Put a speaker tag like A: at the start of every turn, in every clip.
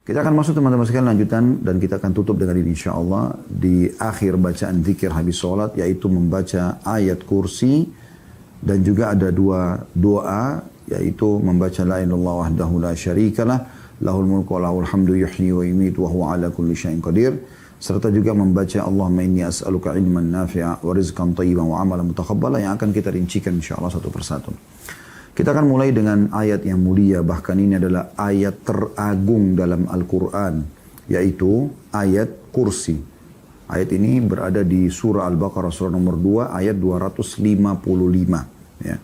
A: Kita akan masuk teman-teman sekalian lanjutan dan kita akan tutup dengan ini insyaAllah di akhir bacaan zikir habis sholat, yaitu membaca ayat kursi dan juga ada dua doa, yaitu membaca la ilaha illallah wahdahu la syarikalah lahul mulku wa lahul hamdu yuhyi wa yumiitu wa huwa ala kulli syai'in qadir, serta juga membaca Allahumma inni as'aluka ilman nafi'a wa rizqan thayyiban wa amalan mutaqabbala, yang akan kita rincikan insyaallah satu persatu. Kita akan mulai dengan ayat yang mulia, bahkan ini adalah ayat teragung dalam Al-Quran, yaitu ayat kursi. Ayat ini berada di surah Al-Baqarah, surah nomor 2, ayat 255. Ya.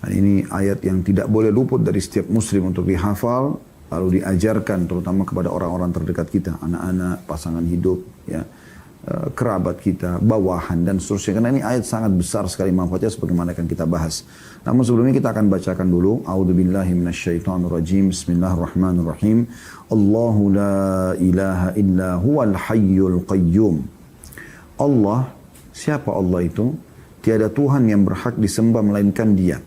A: Dan ini ayat yang tidak boleh luput dari setiap muslim untuk dihafal, lalu diajarkan terutama kepada orang-orang terdekat kita, anak-anak, pasangan hidup, ya, kerabat kita, bawahan dan seterusnya. Karena ini ayat sangat besar sekali manfaatnya sebagaimana akan kita bahas. Namun sebelumnya kita akan bacakan dulu. A'udzubillahi minasyaitonirrajim. Bismillahirrahmanirrahim. Allahu la ilaha illa huwal hayyul qayyum. Allah, siapa Allah itu? Tiada Tuhan yang berhak disembah melainkan Dia.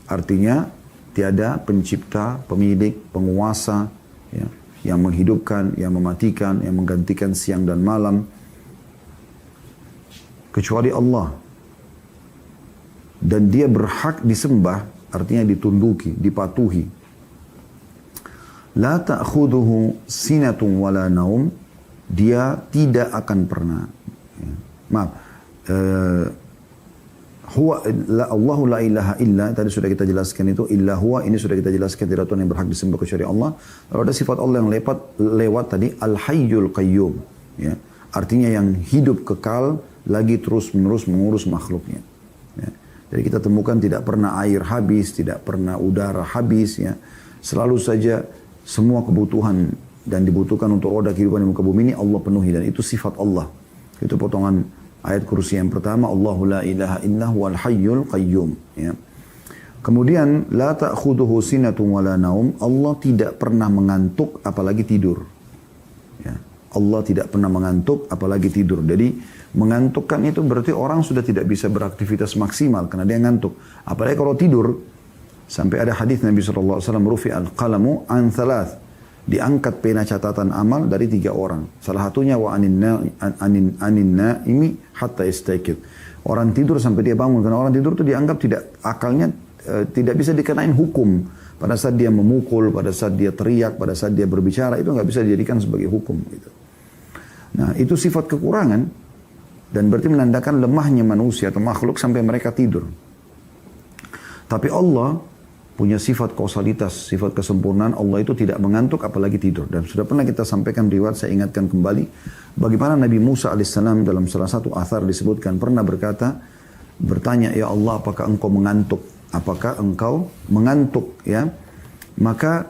A: Artinya tiada pencipta, pemilik, penguasa, ya, yang menghidupkan, yang mematikan, yang menggantikan siang dan malam, kecuali Allah. Dan Dia berhak disembah, artinya ditunduki, dipatuhi. La ta'khuduhu sinatun wala naum. Dia tidak akan pernah. Allahu la ilaha illa, tadi sudah kita jelaskan itu, illa huwa, ini sudah kita jelaskan, tidak Tuhan yang berhak disembah kecuali Allah. Lalu ada sifat Allah yang lewat tadi, al-hayyul qayyum. Ya. Artinya yang hidup kekal, lagi terus menerus mengurus makhluknya. Ya. Jadi kita temukan tidak pernah air habis, tidak pernah udara habis. Ya. Selalu saja semua kebutuhan dan dibutuhkan untuk roda kehidupan di muka bumi ini Allah penuhi, dan itu sifat Allah. Itu potongan ayat kursi yang pertama, Allahu la ilaha illa huwal hayyul qayyum. Ya. Kemudian la ta'khuduhu sinatun wala naum. Allah tidak pernah mengantuk apalagi tidur. Ya. Allah tidak pernah mengantuk apalagi tidur. Jadi mengantukkan itu berarti orang sudah tidak bisa beraktivitas maksimal karena dia ngantuk. Apalagi kalau tidur. Sampai ada hadis Nabi SAW, rufi al-qalamu an thalath. Diangkat pena catatan amal dari 3 orang. Salah satunya wa anin naimi hatta istaqid. Orang tidur sampai dia bangun. Karena orang tidur itu dianggap tidak, akalnya tidak bisa dikenain hukum. Pada saat dia memukul, pada saat dia teriak, pada saat dia berbicara, itu nggak bisa dijadikan sebagai hukum. Gitu. Nah, itu sifat kekurangan. Dan berarti menandakan lemahnya manusia atau makhluk sampai mereka tidur. Tapi Allah punya sifat kausalitas, sifat kesempurnaan. Allah itu tidak mengantuk apalagi tidur. Dan sudah pernah kita sampaikan riwayat, saya ingatkan kembali. Bagaimana Nabi Musa alaihissalam dalam salah satu athar disebutkan pernah bertanya, ya Allah, apakah engkau mengantuk? Apakah engkau mengantuk? Ya, maka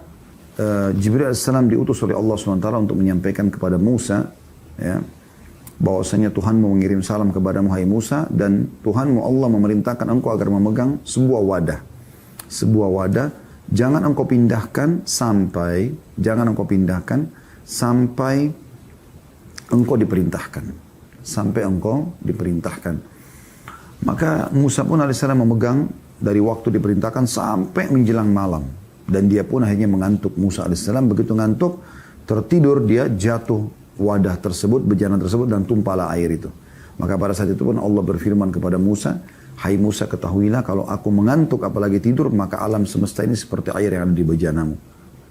A: Jibril alaihissalam diutus oleh Allah SWT untuk menyampaikan kepada Musa, ya, bahwasanya Tuhanmu mengirim salam kepadamu hai Musa, dan Tuhanmu Allah memerintahkan engkau agar memegang sebuah wadah. Sebuah wadah, jangan engkau pindahkan sampai engkau diperintahkan. Sampai engkau diperintahkan. Maka Musa pun alaihissalam memegang dari waktu diperintahkan sampai menjelang malam. Dan dia pun akhirnya mengantuk. Musa alaihissalam begitu ngantuk, tertidur, dia jatuh wadah tersebut, bejana tersebut, dan tumpahlah air itu. Maka pada saat itu pun Allah berfirman kepada Musa, hai Musa, ketahuilah kalau aku mengantuk apalagi tidur, maka alam semesta ini seperti air yang ada di bejanamu.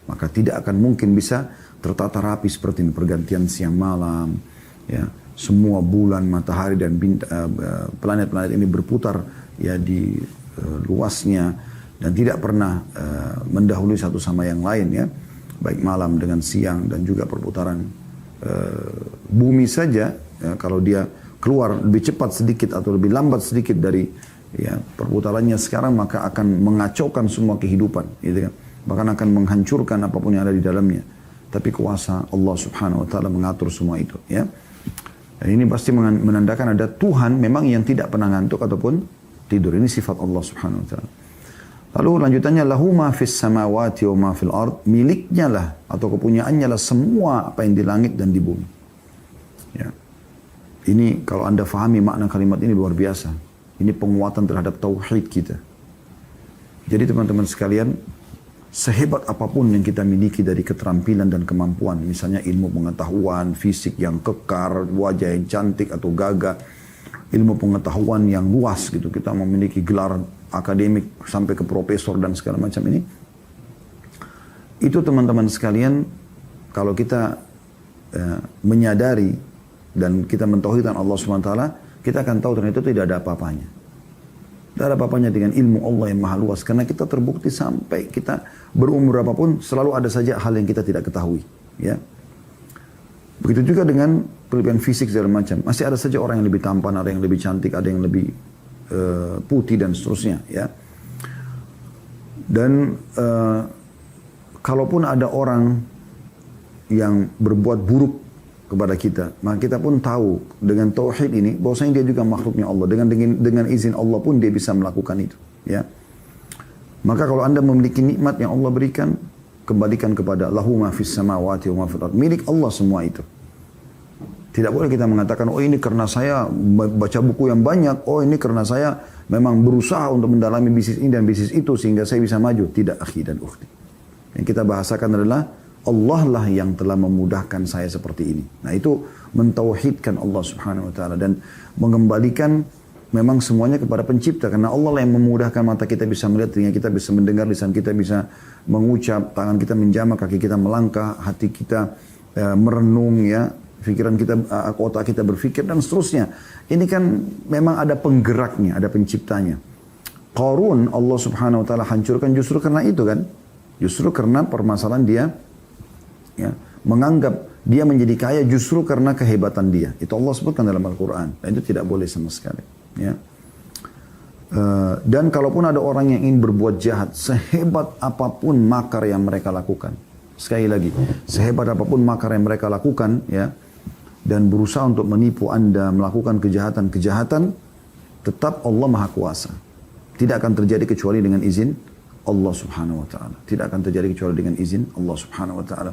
A: Maka tidak akan mungkin bisa tertata rapi seperti ini, pergantian siang malam, ya, semua bulan, matahari dan planet-planet ini berputar ya di luasnya dan tidak pernah mendahului satu sama yang lain, ya, baik malam dengan siang dan juga perputaran bumi saja, ya, kalau dia keluar lebih cepat sedikit atau lebih lambat sedikit dari, ya, perputarannya sekarang, maka akan mengacaukan semua kehidupan, gitu kan? Bahkan akan menghancurkan apapun yang ada di dalamnya. Tapi kuasa Allah Subhanahu Wa Taala mengatur semua itu, ya. Dan ini pasti menandakan ada Tuhan memang yang tidak pernah ngantuk ataupun tidur. Ini sifat Allah Subhanahu Wa Taala. Lalu lanjutannya, lahu ma fis samawati wa ma fil ard, miliknya lah atau kepunyaannya lah semua apa yang di langit dan di bumi. Ya. Ini kalau Anda fahami makna kalimat ini luar biasa. Ini penguatan terhadap tauhid kita. Jadi teman-teman sekalian, sehebat apapun yang kita miliki dari keterampilan dan kemampuan, misalnya ilmu pengetahuan, fisik yang kekar, wajah yang cantik atau gagah, ilmu pengetahuan yang luas gitu, kita memiliki gelar akademik sampai ke profesor dan segala macam ini, itu teman-teman sekalian, kalau kita menyadari dan kita mentauhidkan Allah SWT, kita akan tahu ternyata itu tidak ada apa-apanya. Tidak ada apa-apanya dengan ilmu Allah yang maha luas. Karena kita terbukti sampai kita berumur apapun, selalu ada saja hal yang kita tidak ketahui. Ya. Begitu juga dengan kelebihan fisik segala macam. Masih ada saja orang yang lebih tampan, ada yang lebih cantik, ada yang lebih putih dan seterusnya. Ya. Dan kalaupun ada orang yang berbuat buruk kepada kita, maka kita pun tahu dengan tauhid ini bahwasanya dia juga makhluknya Allah, dengan izin Allah pun dia bisa melakukan itu, ya. Maka kalau Anda memiliki nikmat yang Allah berikan, kembalikan kepada lahu ma fis samawati wa ma fil ardh, milik Allah semua itu. Tidak boleh kita mengatakan, oh ini karena saya baca buku yang banyak, oh ini karena saya memang berusaha untuk mendalami bisnis ini dan bisnis itu sehingga saya bisa maju. Tidak, akhi dan ukhti. Yang kita bahasakan adalah Allah lah yang telah memudahkan saya seperti ini. Nah itu mentauhidkan Allah Subhanahu Wa Taala dan mengembalikan memang semuanya kepada pencipta. Karena Allah lah yang memudahkan mata kita bisa melihat, telinga kita bisa mendengar, lisan kita bisa mengucap, tangan kita menjamah, kaki kita melangkah, hati kita merenung, ya, pikiran kita, otak kita berpikir dan seterusnya. Ini kan memang ada penggeraknya, ada penciptanya. Qarun Allah Subhanahu Wa Taala hancurkan justru karena itu kan. Justru karena permasalahan dia, ya, menganggap dia menjadi kaya justru karena kehebatan dia. Itu Allah sebutkan dalam Al-Quran. Dan itu tidak boleh sama sekali. Ya. Dan kalaupun ada orang yang ingin berbuat jahat, sehebat apapun makar yang mereka lakukan. Sekali lagi, sehebat apapun makar yang mereka lakukan, ya, dan berusaha untuk menipu Anda, melakukan kejahatan-kejahatan, tetap Allah Maha Kuasa. Tidak akan terjadi kecuali dengan izin Allah Subhanahu Wa Taala. Tidak akan terjadi kecuali dengan izin Allah Subhanahu Wa Taala.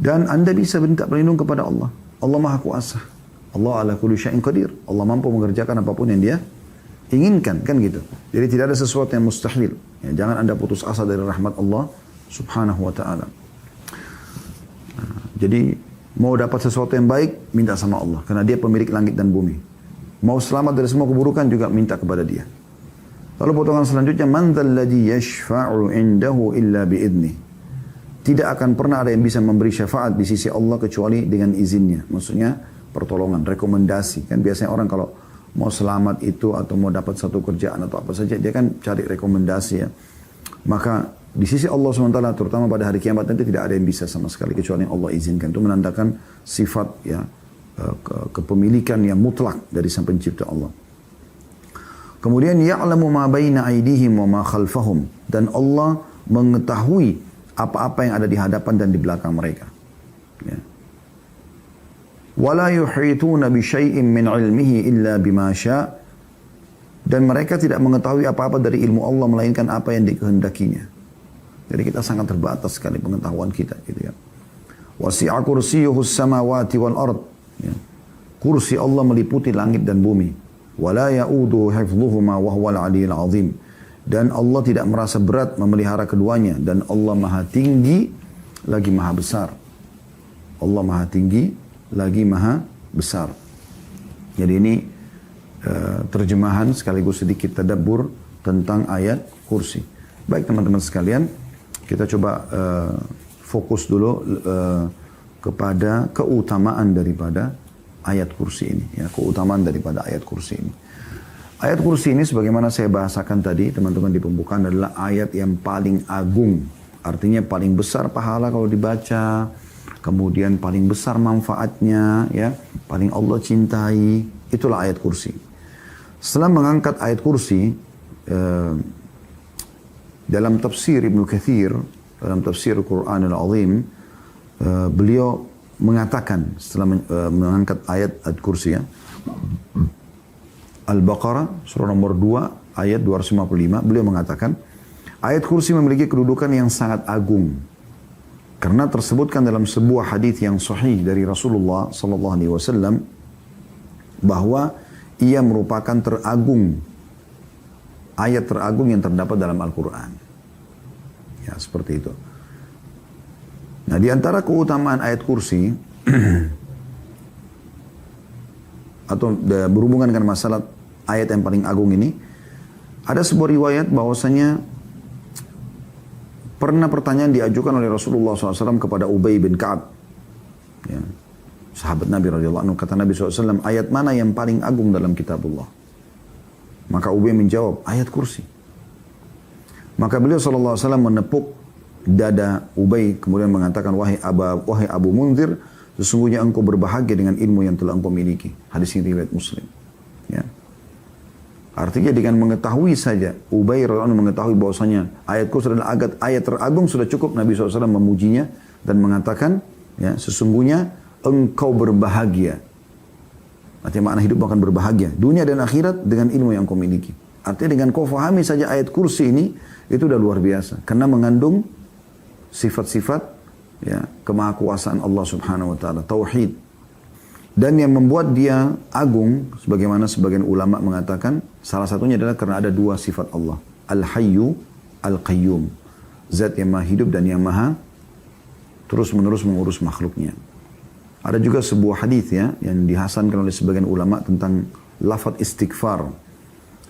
A: Dan Anda bisa minta perlindungan kepada Allah. Allah Maha Kuasa. Allah ala kulli syai'in qadir. Allah mampu mengerjakan apapun yang Dia inginkan, kan gitu. Jadi tidak ada sesuatu yang mustahil. Ya, jangan Anda putus asa dari rahmat Allah Subhanahu Wa Taala. Jadi mau dapat sesuatu yang baik, minta sama Allah, karena Dia pemilik langit dan bumi. Mau selamat dari semua keburukan juga minta kepada Dia. Lalu potongan selanjutnya, man dzalladzi yashfa'u 'indahu illa bi'idnih. Tidak akan pernah ada yang bisa memberi syafaat di sisi Allah kecuali dengan izinnya. Maksudnya pertolongan, rekomendasi. Kan biasanya orang kalau mau selamat itu atau mau dapat satu kerjaan atau apa saja, dia kan cari rekomendasi, ya. Maka di sisi Allah SWT, terutama pada hari kiamat nanti, tidak ada yang bisa sama sekali kecuali yang Allah izinkan. Itu menandakan sifat, ya, kepemilikan yang mutlak dari Sang Pencipta Allah. Kemudian ya'lamu ma baina aydihim wa ma khalfahum, dan Allah mengetahui apa-apa yang ada di hadapan dan di belakang mereka. Ya. Wala yuhituna bi syai'in min 'ilmihi illa bima syaa', dan mereka tidak mengetahui apa-apa dari ilmu Allah melainkan apa yang dikehendakinya. Jadi kita sangat terbatas sekali pengetahuan kita, gitu ya. Wasi'a kursiyyuhus samawati wal ard. Ya. Kursi Allah meliputi langit dan bumi. Wala ya'udu hifdhuhuma wa huwal 'aliyyul 'azim. Dan Allah tidak merasa berat memelihara keduanya, dan Allah Maha tinggi lagi Maha besar. Allah Maha tinggi lagi Maha besar. Jadi ini terjemahan sekaligus sedikit tadabbur tentang ayat kursi. Baik teman-teman sekalian, kita coba fokus dulu kepada keutamaan daripada ayat kursi ini, ya, keutamaan daripada ayat kursi ini. Ayat kursi ini sebagaimana saya bahasakan tadi teman-teman di pembukaan adalah ayat yang paling agung. Artinya paling besar pahala kalau dibaca, kemudian paling besar manfaatnya, ya, paling Allah cintai. Itulah ayat kursi. Setelah mengangkat ayat kursi, dalam tafsir Ibnu Katsir, dalam tafsir Al-Quran Al-Azim, beliau mengatakan setelah mengangkat ayat kursi, ya, Al-Baqarah surah nomor 2 ayat 255, beliau mengatakan ayat kursi memiliki kedudukan yang sangat agung karena tersebutkan dalam sebuah hadis yang sahih dari Rasulullah sallallahu alaihi wasallam bahwa ia merupakan ayat teragung yang terdapat dalam Al-Quran. Ya, seperti itu. Nah, di antara keutamaan ayat kursi atau berhubungan dengan masalah ayat yang paling agung ini, ada sebuah riwayat bahwasanya pernah pertanyaan diajukan oleh Rasulullah SAW kepada Ubay bin Ka'ab, ya, sahabat Nabi radhiyallahu anhu. Kata Nabi SAW, ayat mana yang paling agung dalam kitabullah? Maka Ubay menjawab, ayat kursi. Maka beliau SAW menepuk dada Ubay, kemudian mengatakan, wahai Abu Munzir, sesungguhnya engkau berbahagia dengan ilmu yang telah engkau miliki. Hadis ini riwayat Muslim. Ya. Artinya dengan mengetahui saja, Ubay radhiyallahu anhu mengetahui bahwasanya ayat kursi adalah ayat teragung, sudah cukup Nabi SAW memujinya dan mengatakan, ya, sesungguhnya engkau berbahagia. Artinya makna hidup akan berbahagia dunia dan akhirat dengan ilmu yang kau miliki. Artinya dengan kau fahami saja ayat kursi ini, itu udah luar biasa. Karena mengandung sifat-sifat, ya, kemahakuasaan Allah Subhanahu wa taala, tauhid. Dan yang membuat dia agung, sebagaimana sebagian ulama mengatakan, salah satunya adalah karena ada dua sifat Allah. Al-Hayyu, Al-Qayyum. Zat yang maha hidup dan yang maha terus-menerus mengurus makhluknya. Ada juga sebuah hadis, ya, yang dihasankan oleh sebagian ulama tentang lafaz istighfar.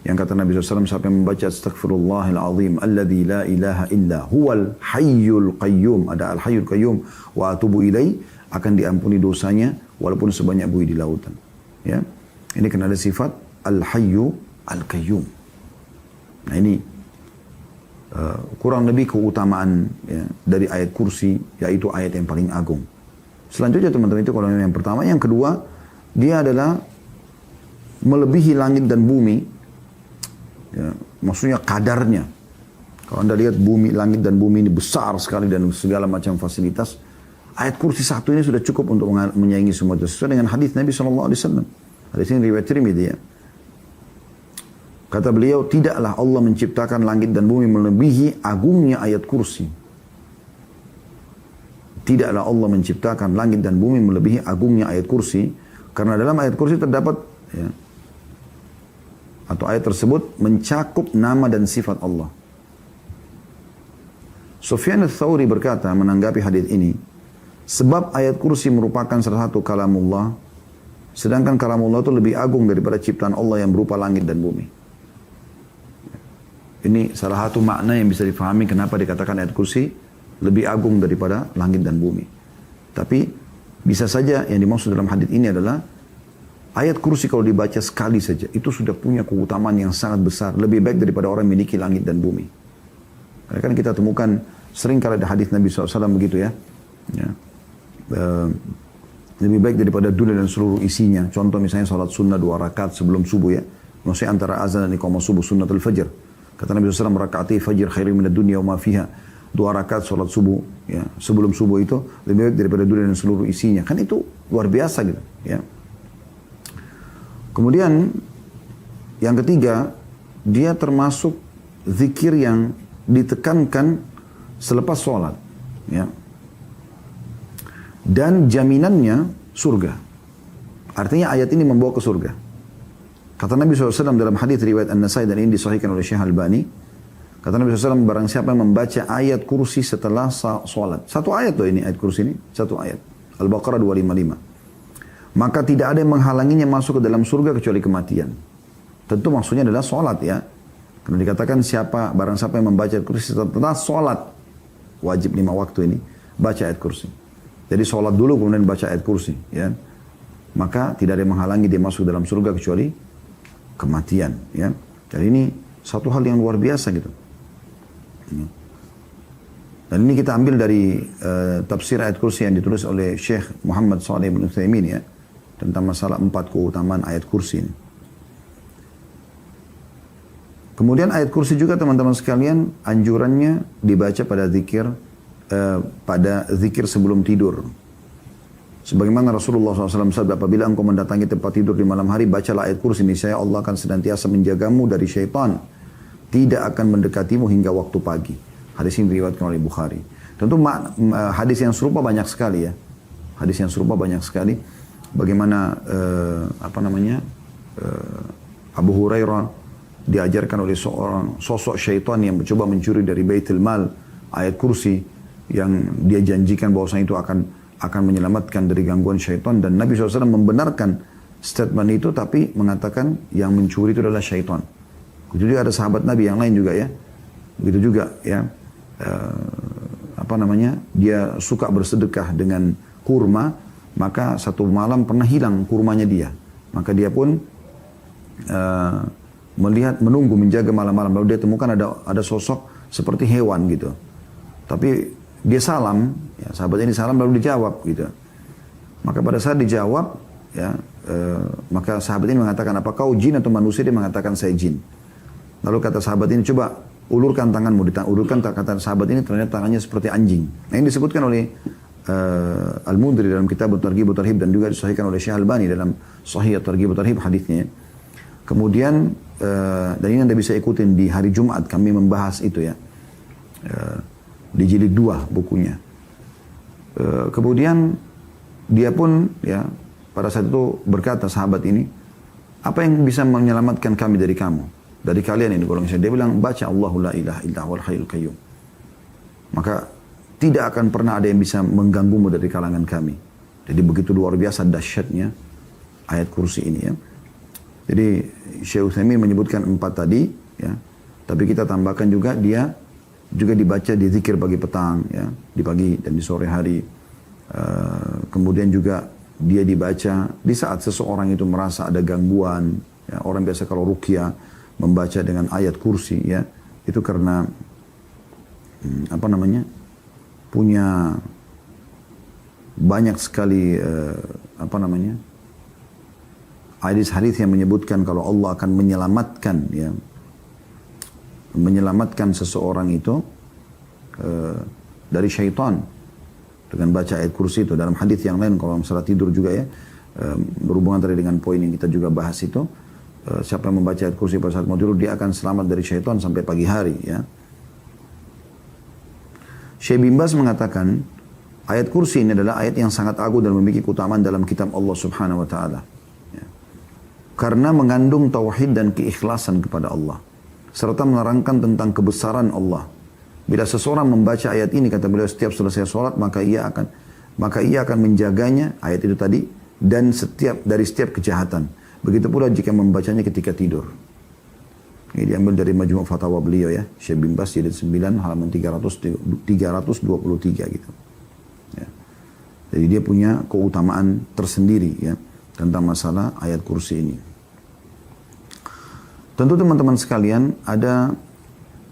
A: Yang kata Nabi SAW, siapa yang membaca astaghfirullahal azim alladzi la ilaha illa huwal hayyul qayyum, ada al-hayyul qayyum, wa atubu ilai, akan diampuni dosanya walaupun sebanyak buih di lautan. Ya, ini karena ada sifat al-hayyu al-qayyum. Nah, ini kurang lebih keutamaan, ya, dari ayat kursi, yaitu ayat yang paling agung. Selanjutnya teman-teman, itu kalau yang pertama. Yang kedua, dia adalah melebihi langit dan bumi. Ya, maksudnya kadarnya. Kalau Anda lihat bumi, langit dan bumi ini besar sekali dan segala macam fasilitas. Ayat kursi satu ini sudah cukup untuk menyaingi semua itu. Sesuai dengan hadis Nabi SAW. Hadis ini riwayat Tirmidzi, ya. Kata beliau, tidaklah Allah menciptakan langit dan bumi melebihi agungnya ayat kursi. Tidaklah Allah menciptakan langit dan bumi melebihi agungnya ayat kursi. Karena dalam ayat kursi terdapat, ya, atau ayat tersebut mencakup nama dan sifat Allah. Sufyan ats-Tsauri berkata menanggapi hadis ini, sebab ayat kursi merupakan salah satu kalamullah, sedangkan kalamullah itu lebih agung daripada ciptaan Allah yang berupa langit dan bumi. Ini salah satu makna yang bisa difahami kenapa dikatakan ayat kursi lebih agung daripada langit dan bumi. Tapi bisa saja yang dimaksud dalam hadis ini adalah ayat kursi kalau dibaca sekali saja, itu sudah punya keutamaan yang sangat besar. Lebih baik daripada orang memiliki langit dan bumi. Karena kan kita temukan sering kali ada hadis Nabi SAW begitu, ya. Ya. Lebih baik daripada dunia dan seluruh isinya. Contoh misalnya salat sunnah 2 rakaat sebelum subuh, ya. Maksudnya antara azan dan iqamah subuh, sunnatul fajr. Kata Nabi SAW, rakaati fajr khairu minad dunya wa ma fiha. 2 rakaat salat subuh, ya, sebelum subuh itu lebih baik daripada dunia dan seluruh isinya. Kan itu luar biasa gitu, ya. Kemudian yang ketiga, dia termasuk zikir yang ditekankan selepas sholat, ya. Dan jaminannya surga. Artinya ayat ini membawa ke surga. Kata Nabi SAW dalam hadis riwayat An-Nasai dan ini disahihkan oleh Syekh Albani. Kata Nabi SAW, barang siapa yang membaca ayat kursi setelah sholat. Satu ayat loh ini, ayat kursi ini. Satu ayat. Al-Baqarah 255. Maka tidak ada yang menghalanginya masuk ke dalam surga kecuali kematian. Tentu maksudnya adalah sholat, ya. Karena dikatakan barang siapa yang membaca ayat kursi setelah sholat. Wajib 5 waktu ini. Baca ayat kursi. Jadi sholat dulu kemudian baca ayat kursi, ya. Maka tidak ada yang menghalangi dia masuk dalam surga kecuali kematian, ya. Jadi ini satu hal yang luar biasa gitu. Dan ini kita ambil dari tafsir ayat kursi yang ditulis oleh Syekh Muhammad Shalih bin Utsaimin, ya, tentang masalah 4 keutamaan ayat kursi ini. Kemudian ayat kursi juga teman-teman sekalian anjurannya dibaca pada zikir sebelum tidur. Sebagaimana Rasulullah SAW sabda, apabila engkau mendatangi tempat tidur di malam hari, bacalah ayat kursi, niscaya Allah akan senantiasa menjagamu dari syaitan, tidak akan mendekatimu hingga waktu pagi. Hadis ini diriwayatkan oleh Bukhari. Tentu hadis yang serupa banyak sekali, ya. Hadis yang serupa banyak sekali. Bagaimana Abu Hurairah diajarkan oleh seorang sosok syaitan yang mencoba mencuri dari Baitul Mal ayat kursi yang dia janjikan bahwasanya itu akan menyelamatkan dari gangguan syaitan, dan Nabi SAW membenarkan statement itu tapi mengatakan yang mencuri itu adalah syaitan. Begitu juga ada sahabat Nabi yang lain juga ya. Begitu juga ya. Dia suka bersedekah dengan kurma, maka satu malam pernah hilang kurmanya dia. Maka dia pun menunggu, menjaga malam-malam. Lalu dia temukan ada sosok seperti hewan gitu. Tapi dia salam, ya, sahabat ini salam lalu dijawab gitu. Maka pada saat dijawab, ya, maka sahabat ini mengatakan, apa kau jin atau manusia? Dia mengatakan saya jin. Lalu kata sahabat ini, coba ulurkan tanganmu. Ulurkan, kata sahabat ini ternyata tangannya seperti anjing. Nah ini disebutkan oleh Al-Mundhiri dalam kitab At-Targhib wa Tarhib, dan juga disahihkan oleh Syekh Albani dalam Sahih At-Targhib wa Tarhib hadisnya. Kemudian dan ini Anda bisa ikutin di hari Jumat kami membahas itu ya. Di jilid 2 bukunya. Kemudian dia pun ya pada saat itu berkata sahabat ini, apa yang bisa menyelamatkan kami dari kamu? Dari kalian ini golongan saya. Dia bilang, baca Allahu la ilaha illa huwal hayyul qayyum. Maka tidak akan pernah ada yang bisa mengganggumu dari kalangan kami. Jadi begitu luar biasa dahsyatnya ayat kursi ini ya. Jadi Syekh Utsaimin menyebutkan 4 tadi ya. Tapi kita tambahkan juga dia juga dibaca di zikir pagi petang ya, di pagi dan di sore hari. Kemudian juga dia dibaca di saat seseorang itu merasa ada gangguan ya. Orang biasa kalau ruqyah membaca dengan ayat kursi ya, itu karena punya banyak sekali hadis-hadis yang menyebutkan kalau Allah akan menyelamatkan seseorang itu dari syaitan dengan baca ayat kursi itu. Dalam hadis yang lain kalau masalah tidur juga ya, berhubungan tadi dengan poin yang kita juga bahas itu, siapa yang membaca ayat kursi pada saat mau tidur dia akan selamat dari syaitan sampai pagi hari ya. Syekh bin Baz mengatakan ayat kursi ini adalah ayat yang sangat agung dan memiliki keutamaan dalam kitab Allah Subhanahu wa taala. Ya. Karena mengandung tauhid dan keikhlasan kepada Allah serta menerangkan tentang kebesaran Allah. Bila seseorang membaca ayat ini, kata beliau, setiap selesai sholat maka ia akan menjaganya, ayat itu tadi, dan dari setiap kejahatan. Begitu pula jika membacanya ketika tidur. Ini diambil dari Majmu' Fatawa beliau ya, Syekh bin Baz jilid 9 halaman 323 gitu. Ya. Jadi dia punya keutamaan tersendiri ya tentang masalah ayat kursi ini. Tentu teman-teman sekalian ada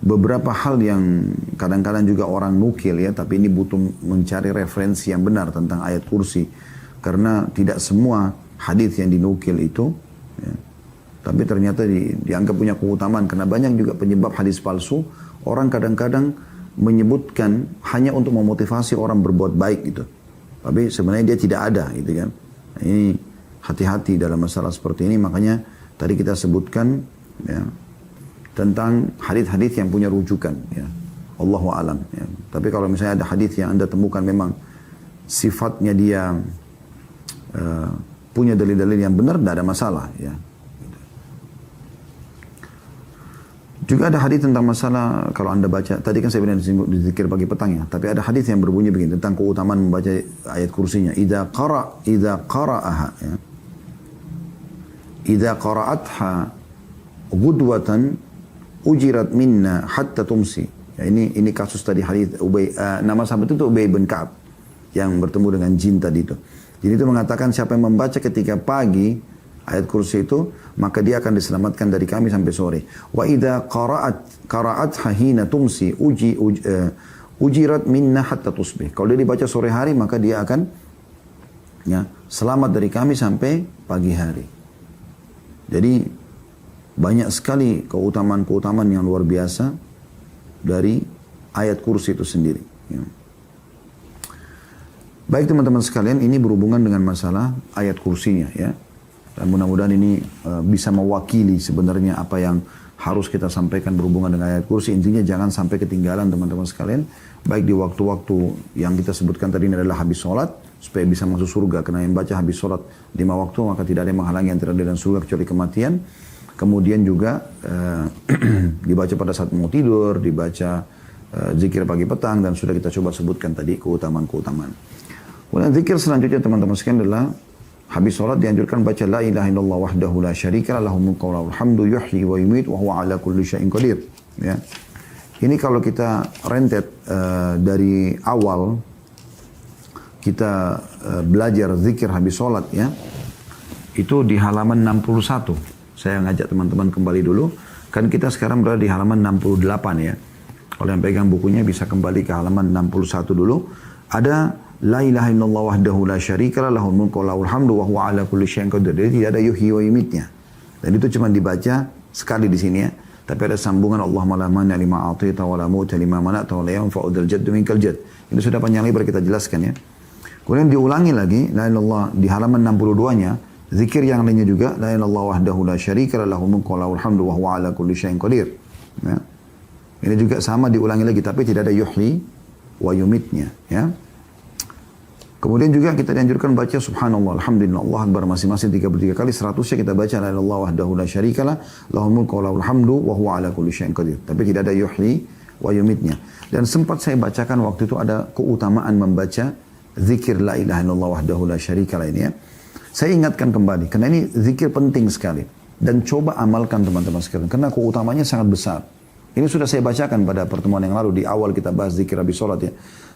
A: beberapa hal yang kadang-kadang juga orang nukil ya, tapi ini butuh mencari referensi yang benar tentang ayat kursi. Karena tidak semua hadis yang dinukil itu ya, tapi ternyata dianggap punya keutamaan. Karena banyak juga penyebab hadis palsu. Orang kadang-kadang menyebutkan hanya untuk memotivasi orang berbuat baik gitu. Tapi sebenarnya dia tidak ada gitu kan. Nah, ini hati-hati dalam masalah seperti ini. Makanya tadi kita sebutkan ya, tentang hadis-hadis yang punya rujukan ya. Allahu a'lam ya. Tapi kalau misalnya ada hadis yang Anda temukan memang sifatnya dia punya dalil-dalil yang benar, tidak ada masalah ya. Juga ada hadis tentang masalah kalau Anda baca, tadi kan saya bilang di zikir pagi petang ya, tapi ada hadis yang berbunyi begini tentang keutamaan membaca ayat kursinya. Idza qara'aha ya. Idza qara'atha ghudwatan ujirat minna hatta tumsi. Ya, ini kasus tadi hadis nama sahabat itu Ubay bin Ka'ab yang bertemu dengan jin tadi itu. Jadi itu mengatakan siapa yang membaca ketika pagi ayat kursi itu, maka dia akan diselamatkan dari kami sampai sore. Wa idza qara'at hina tumsi ujirat minna hatta tusbih. Kalau dia dibaca sore hari, maka dia akan ya, selamat dari kami sampai pagi hari. Jadi banyak sekali keutamaan-keutamaan yang luar biasa dari ayat kursi itu sendiri. Ya. Baik teman-teman sekalian, ini berhubungan dengan masalah ayat kursinya ya. Dan mudah-mudahan ini bisa mewakili sebenarnya apa yang harus kita sampaikan berhubungan dengan ayat kursi. Intinya jangan sampai ketinggalan teman-teman sekalian. Baik di waktu-waktu yang kita sebutkan tadi ini adalah habis sholat. Supaya bisa masuk surga. Karena yang baca habis sholat 5 waktu maka tidak ada yang menghalangi antara dia dan surga kecuali kematian. Kemudian juga dibaca pada saat mau tidur, dibaca zikir pagi petang, dan sudah kita coba sebutkan tadi keutamaan-keutamaan. Kemudian zikir selanjutnya teman-teman sekalian adalah habis sholat dianjurkan baca la ilaha illallah wahdahu la syarika lah, lahul mulku wa lahul hamdu yuhyi wa yumiit wa huwa ala kulli syai'in qadir. Ya. Ini kalau kita rentet dari awal kita belajar zikir habis sholat ya, itu di halaman 61. Saya ngajak teman-teman kembali dulu, kan kita sekarang berada di halaman 68 ya. Kalau yang pegang bukunya bisa kembali ke halaman 61 dulu. Ada la ilaha illallah wahdahu la syarika lah, lahul mulku wa lahul hamdu wa huwa ala kulli syai'in qadir. Jadi tidak ada yuhyi wa yumitnya. Dan itu cuma dibaca sekali di sini ya. Tapi ada sambungan Allahumma la mani lima a'taita wa la mu'ta lima mana'ta wa la yanfa'u dzal jaddu minkal jadd. Ini sudah panjang lebar kita jelaskan ya. Kemudian diulangi lagi la ilaha illallah di halaman 62-nya. Zikir yang lainnya juga la ilaha illallah wahdahu la syarika lah, lahul mulku wa lahul hamdu wa huwa ala kulli syai'in qadir. Ya. Ini juga sama diulangi lagi tapi tidak ada yuhyi wa yumitnya ya. Kemudian juga kita dianjurkan baca subhanallah, alhamdulillah, Allah akbar masing-masing 33 kali. 100-nya kita baca la ilaha illallah wahdahu la syarikalah, lahul mulku wa lahul hamdu wa huwa ala kulli syai'in qadir. Tapi tidak ada yuhyi wa yumitnya. Dan sempat saya bacakan waktu itu ada keutamaan membaca zikir la ilaha illallah wahdahu la syarikalah ini ya. Saya ingatkan kembali karena ini zikir penting sekali dan coba amalkan teman-teman sekalian karena keutamanya sangat besar. Ini sudah saya bacakan pada pertemuan yang lalu di awal kita bahas zikir habis sholat ya.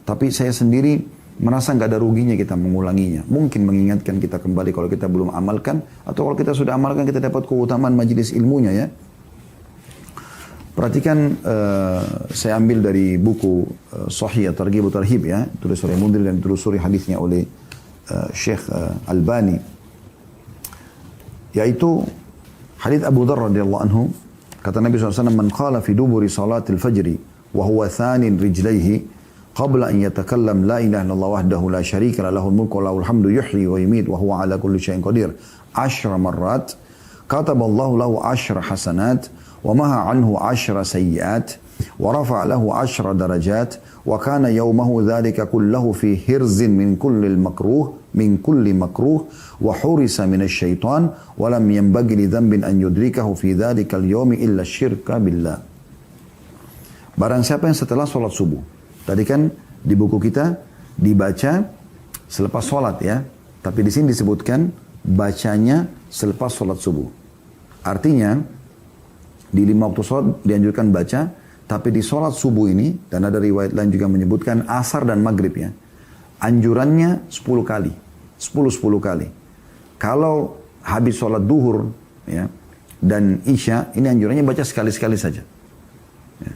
A: Tapi saya sendiri merasa nggak ada ruginya kita mengulanginya. Mungkin mengingatkan kita kembali kalau kita belum amalkan. Atau kalau kita sudah amalkan kita dapat keutamaan majelis ilmunya ya. Perhatikan saya ambil dari buku Sahih Targhib Tarhib ya. Tulis oleh Mundhir dan ditelusuri hadisnya oleh Syekh Albani. Yaitu hadis Abu Dzar radhiyallahu anhu. Kata Nabi SAW, man qala fi duburi salatil fajri wa huwa thanin rijlaihi qabla an yatakallam la ilaha illallah wahdahu la syarika lah, lahul mulku wa lahul hamdu yuhyi wa yumiit wa huwa ala kulli syai'in qadir 10 marrat kataballahu lahu 10 hasanat wa maha anhu 10 sayyiat wa rafa'a lahu 10 darajat wa kana yawmahu dhalika kullahu fi hirzin min kulli makruh wa hurisa min asyaitan wa lam yanbaghi li dhanbin an yudrikahu fi dhalikal yawmi illa syirka billah. Barang siapa yang setelah sholat subuh, tadi kan di buku kita dibaca selepas sholat ya, tapi di sini disebutkan bacanya selepas sholat subuh. Artinya di 5 waktu sholat dianjurkan baca, tapi di sholat subuh ini, dan ada riwayat lain juga menyebutkan asar dan maghrib ya, anjurannya 10 kali. 10 kali. Kalau habis sholat duhur ya, dan isya, ini anjurannya baca sekali-sekali saja. Ya.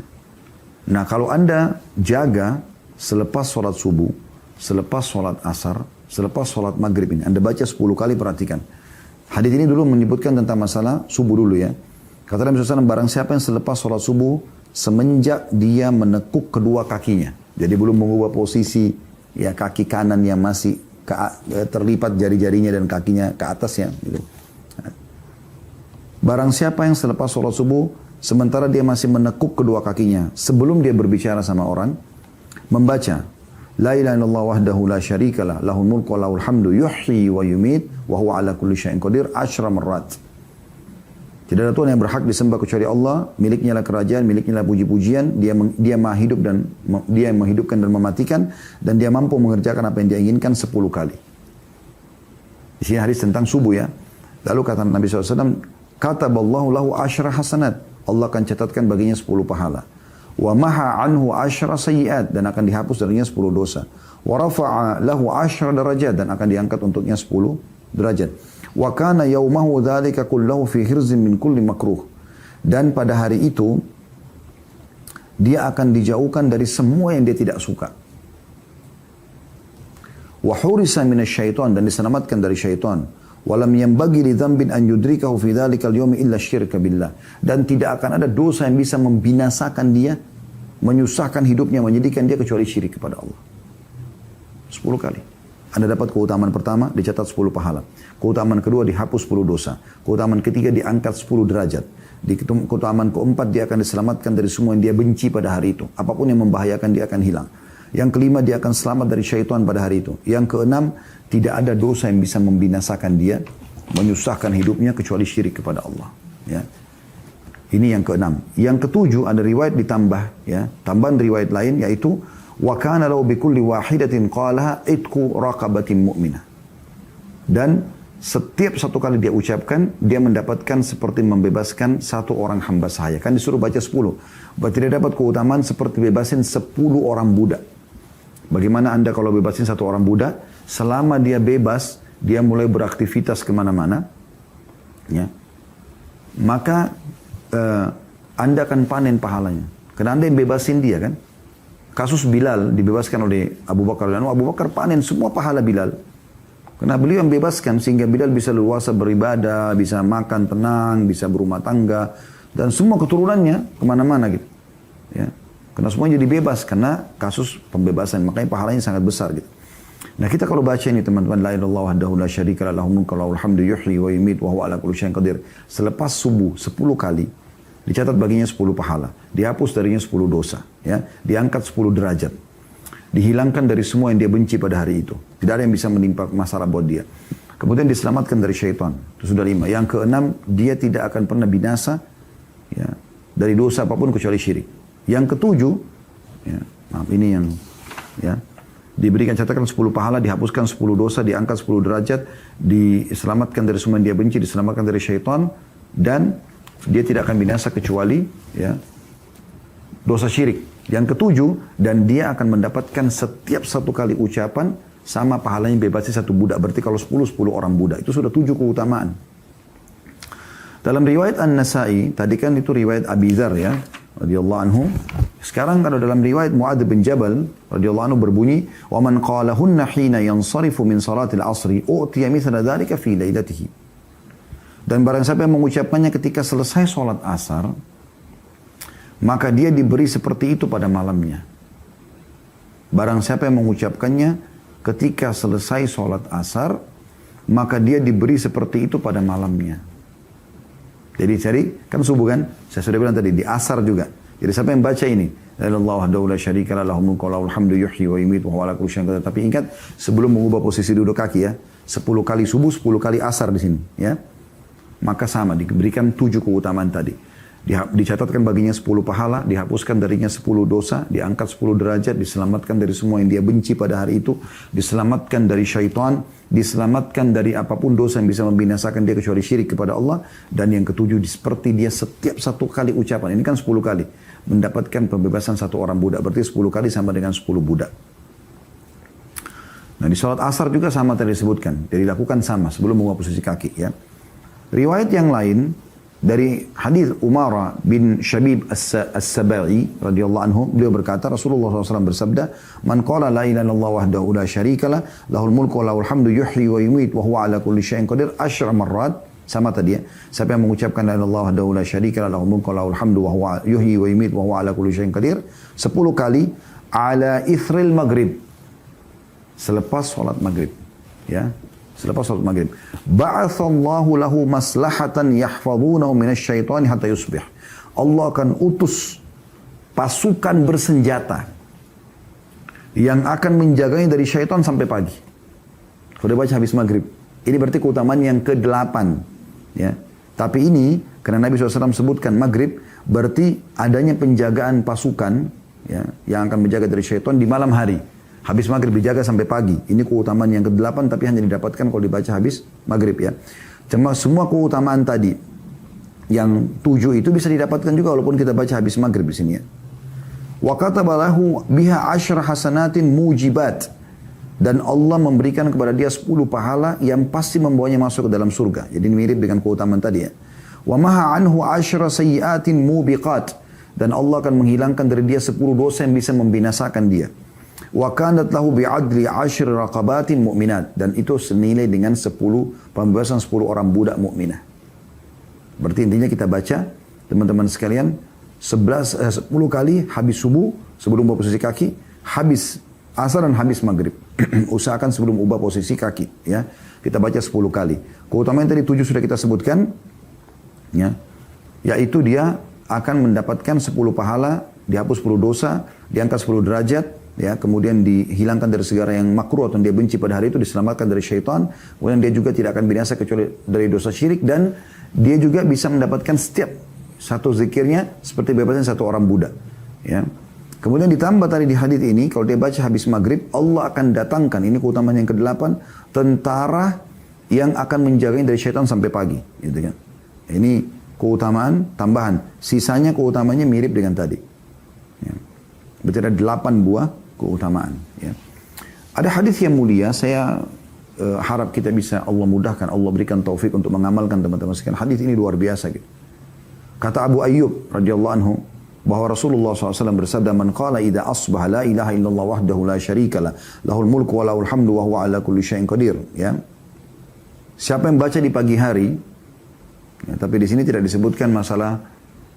A: Nah kalau Anda jaga selepas sholat subuh, selepas sholat asar, selepas sholat maghrib ini, Anda baca 10 kali, perhatikan. Hadis ini dulu menyebutkan tentang masalah subuh dulu ya. Kata Nabi SAW, barang siapa yang selepas sholat subuh, semenjak dia menekuk kedua kakinya. Jadi belum mengubah posisi ya kaki kanan yang masih terlipat jari-jarinya dan kakinya ke atas ya. Gitu. Barang siapa yang selepas sholat subuh, sementara dia masih menekuk kedua kakinya, sebelum dia berbicara sama orang, membaca la ilaha illallah wahdahu la syarikalah, lahul mulku wa lahul hamdu yuhyi wa yumiit wa huwa ala kulli syai'in qadir 10 marrat. Tidak ada Tuhan yang berhak disembah kecuali Allah, miliknya lah kerajaan, miliknya lah puji-pujian, dia maha hidup dan dia yang menghidupkan dan mematikan, dan dia mampu mengerjakan apa yang dia inginkan 10 kali. Di sini hadis tentang subuh ya. Lalu kata Nabi SAW, kataballahu lahu 10 hasanat, Allah akan catatkan baginya 10 pahala. Wa maha anhu 10 sayyiat, dan akan dihapus darinya 10 dosa. Wa rafa'a lahu 10 darajat, dan akan diangkat untuknya 10 derajat. Wa kana yaumahu dzalika kullahu fi hirzin min kulli makruh. Dan pada hari itu dia akan dijauhkan dari semua yang dia tidak suka. Wa hurisa minasyaitan, dan diselamatkan dari syaitan. Wa lam yanbaghi li dzambin an yudrikahu fi dzalikal yaumi illa syirka billah. Dan tidak akan ada dosa yang bisa membinasakan dia, menyusahkan hidupnya, menyedihkan dia kecuali syirik kepada Allah. 10 kali. Anda dapat keutamaan pertama, dicatat 10 pahala. Keutamaan kedua, dihapus 10 dosa. Keutamaan ketiga, diangkat 10 derajat. Di keutamaan keempat, dia akan diselamatkan dari semua yang dia benci pada hari itu. Apapun yang membahayakan, dia akan hilang. Yang kelima, dia akan selamat dari syaitan pada hari itu. Yang keenam, tidak ada dosa yang bisa membinasakan dia, menyusahkan hidupnya, kecuali syirik kepada Allah. Ya. Ini yang keenam. Yang ketujuh ada riwayat ditambah, ya, tambahan riwayat lain yaitu wa kana lahu bikulli wahidatin qalaha itqu raqabatin mu'minah. Dan setiap satu kali dia ucapkan, dia mendapatkan seperti membebaskan satu orang hamba sahaya. Kan disuruh baca 10. Berarti dia dapat keutamaan seperti bebasin 10 orang budak. Bagaimana Anda kalau bebasin satu orang budak? Selama dia bebas, dia mulai beraktivitas kemana-mana, ya, maka Anda akan panen pahalanya. Karena Anda yang bebasin dia kan. Kasus Bilal dibebaskan oleh Abu Bakar. Dan Abu Bakar panen semua pahala Bilal. Karena beliau yang bebaskan sehingga Bilal bisa leluasa beribadah, bisa makan tenang, bisa berumah tangga. Dan semua keturunannya kemana-mana gitu. Ya. Karena semuanya jadi bebas karena kasus pembebasan. Makanya pahalanya sangat besar gitu. Nah kita kalau baca ini teman-teman, la ilaha illallah wahdahu la syarika lah lahul mulku wa lahul hamdu yuhyi wa yumiit wa huwa ala kulli syai'in qadir. Selepas subuh 10 kali dicatat baginya 10 pahala, dihapus darinya 10 dosa, ya, diangkat 10 derajat, dihilangkan dari semua yang dia benci pada hari itu. Tidak ada yang bisa menimpa masalah buat dia. Kemudian diselamatkan dari syaitan. Itu sudah 5. Yang keenam, dia tidak akan pernah binasa, ya, dari dosa apapun kecuali syirik. Yang ketujuh, ya, maaf ini yang, ya, diberikan catatan 10 pahala, dihapuskan 10 dosa, diangkat 10 derajat, diselamatkan dari semua yang dia benci, diselamatkan dari syaitan, dan dia tidak akan binasa kecuali, ya, dosa syirik. Yang ketujuh, dan dia akan mendapatkan setiap satu kali ucapan sama pahalanya bebasi satu budak. Berarti kalau 10 orang budak. Itu sudah 7 keutamaan. Dalam riwayat An-Nasai, tadi kan itu riwayat Abi Dzar, ya, radhiyallahu anhu. Sekarang kalau dalam riwayat Mu'adz bin Jabal radhiyallahu anhu berbunyi, "Wa man qalahunna hina yansarifu min salatil 'ashri u'tiya mithla dzalika fi lailatihi." Dan barang siapa yang mengucapkannya ketika selesai sholat asar, maka dia diberi seperti itu pada malamnya. Barang siapa yang mengucapkannya ketika selesai sholat asar, maka dia diberi seperti itu pada malamnya. Jadi cari, kan subuh kan? Saya sudah bilang tadi, di asar juga. Jadi siapa yang baca ini? La ilaha illallah wahdahu la syarika lah lahul mulku wa lahul hamdu yuhyi wa yumiit wa huwa ala kulli syai'in qadir. Tapi ingat, sebelum mengubah posisi duduk kaki ya, 10 kali subuh, 10 kali asar di sini, ya. Maka sama, diberikan 7 keutamaan tadi. Dicatatkan baginya 10 pahala, dihapuskan darinya 10 dosa, diangkat 10 derajat, diselamatkan dari semua yang dia benci pada hari itu, diselamatkan dari syaitan, diselamatkan dari apapun dosa yang bisa membinasakan dia kecuali syirik kepada Allah. Dan yang ketujuh, seperti dia setiap satu kali ucapan, ini kan 10 kali, mendapatkan pembebasan satu orang budak. Berarti 10 kali sama dengan 10 budak. Nah di sholat asar juga sama tadi disebutkan. Jadi lakukan sama sebelum mengubah posisi kaki, ya. Riwayat yang lain dari hadis Umara bin Shabib As-Sabai radhiyallahu anhu, beliau berkata Rasulullah SAW bersabda, "Man qala la ilaha illallah wahdahu la syarikalah, lahul mulku wa lahul hamdu yuhyi wa yumiit wa huwa ala kulli syai'in qadir" 10 marrat. Sama tadi ya. Siapa yang mengucapkan la ilaha illallah wahdahu la syarikalah, lahul mulku wa lahul hamdu wa huwa yuhyi wa yumiit wa huwa ala kulli syai'in qadir 10 kali ala ithril maghrib. Selepas salat maghrib, ya. Selepas salat maghrib. Ba'athallahu lahu maslahatan yahfazunahu minasyaitani hatta yusbih. Allah akan utus pasukan bersenjata yang akan menjaganya dari syaitan sampai pagi. Sudah baca habis maghrib. Ini berarti keutamaan yang ke-8. Ya. Tapi ini, karena Nabi SAW sebutkan maghrib, berarti adanya penjagaan pasukan, ya, yang akan menjaga dari syaitan di malam hari. Habis maghrib dijaga sampai pagi. Ini keutamaan yang ke-8 tapi hanya didapatkan kalau dibaca habis maghrib, ya. Cuma semua keutamaan tadi yang 7 itu bisa didapatkan juga walaupun kita baca habis maghrib di sini, ya. Wa kataba lahu biha 10 hasanatin mujibat. Dan Allah memberikan kepada dia 10 pahala yang pasti membawanya masuk ke dalam surga. Jadi mirip dengan keutamaan tadi, ya. Wa maha anhu 10 sayyiatin mubiqat. Dan Allah akan menghilangkan dari dia 10 dosa yang bisa membinasakan dia. Wa kanat lahu bi'adli 10 raqabatin mu'minat. Dan itu senilai dengan 10 pembebasan 10 orang budak mukminah. Berarti intinya kita baca, teman-teman sekalian, 10 kali habis subuh, sebelum ubah posisi kaki, habis asar dan habis maghrib. Usahakan sebelum ubah posisi kaki, ya. Kita baca 10 kali. Keutamaan tadi 7 sudah kita sebutkan, ya. Yaitu dia akan mendapatkan 10 pahala, dihapus 10 dosa, diangkat 10 derajat, ya, kemudian dihilangkan dari segala yang makruh atau dia benci pada hari itu, diselamatkan dari syaitan, kemudian dia juga tidak akan binasa kecuali dari dosa syirik, dan dia juga bisa mendapatkan setiap satu zikirnya seperti bebasin satu orang budak. Ya. Kemudian ditambah tadi di hadis ini, kalau dia baca habis maghrib, Allah akan datangkan, ini keutamaan yang ke-8, tentara yang akan menjaganya dari syaitan sampai pagi. Gitu kan. Ini keutamaan tambahan. Sisanya keutamanya mirip dengan tadi. Ya. Berarti ada 8 buah keutamaan. Ya. Ada hadis yang mulia, saya harap kita bisa Allah mudahkan, Allah berikan taufik untuk mengamalkan teman-teman sekalian. Hadis ini luar biasa. Gitu. Kata Abu Ayyub radhiyallahu anhu, bahwa Rasulullah SAW bersabda, man qala idza asbaha la ilaha illallah wahdahu la syarikalah lahul mulku wa lahul hamdu wa huwa ala kulli syai'in qadir. Ya. Siapa yang baca di pagi hari, ya, tapi di sini tidak disebutkan masalah